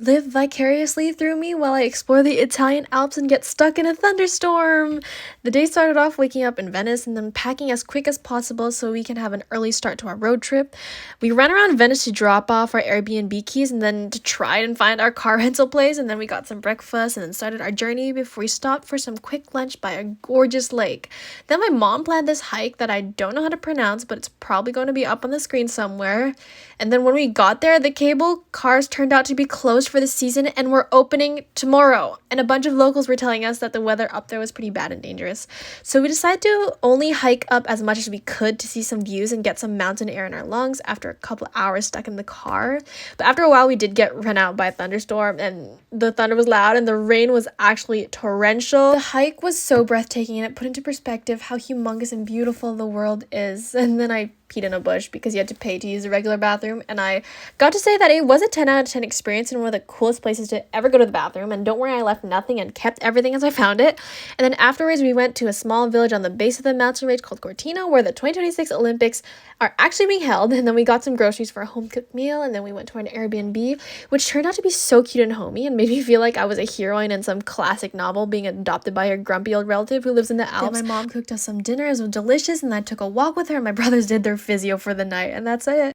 live vicariously through me while I explore the Italian Alps and get stuck in a thunderstorm. The day started off waking up in Venice and then packing as quick as possible so we can have an early start to our road trip. We ran around Venice to drop off our Airbnb keys and then to try and find our car rental place, and then we got some breakfast and then started our journey before we stopped for some quick lunch by a gorgeous lake. Then my mom planned this hike that I don't know how to pronounce, but it's probably going to be up on the screen somewhere. And then when we got there, the cable cars turned out to be closed for the season and were opening tomorrow. And a bunch of locals were telling us that the weather up there was pretty bad and dangerous. So we decided to only hike up as much as we could to see some views and get some mountain air in our lungs after a couple hours stuck in the car. But after a while, we did get run out by a thunderstorm, and the thunder was loud and the rain was actually torrential. The hike was so breathtaking, and it put into perspective how humongous and beautiful the world is. And then I peed in a bush because you had to pay to use the regular bathroom, and I got to say that it was a 10 out of 10 experience and one of the coolest places to ever go to the bathroom. And don't worry, I left nothing and kept everything as I found it. And then afterwards we went to a small village on the base of the mountain range called Cortina, where the 2026 Olympics are actually being held. And then we got some groceries for a home cooked meal, and then we went to an Airbnb, which turned out to be so cute and homey and made me feel like I was a heroine in some classic novel being adopted by a grumpy old relative who lives in the Alps. Then my mom cooked us some dinner. It was delicious, and I took a walk with her, and my brothers did their physio for the night, and that's it.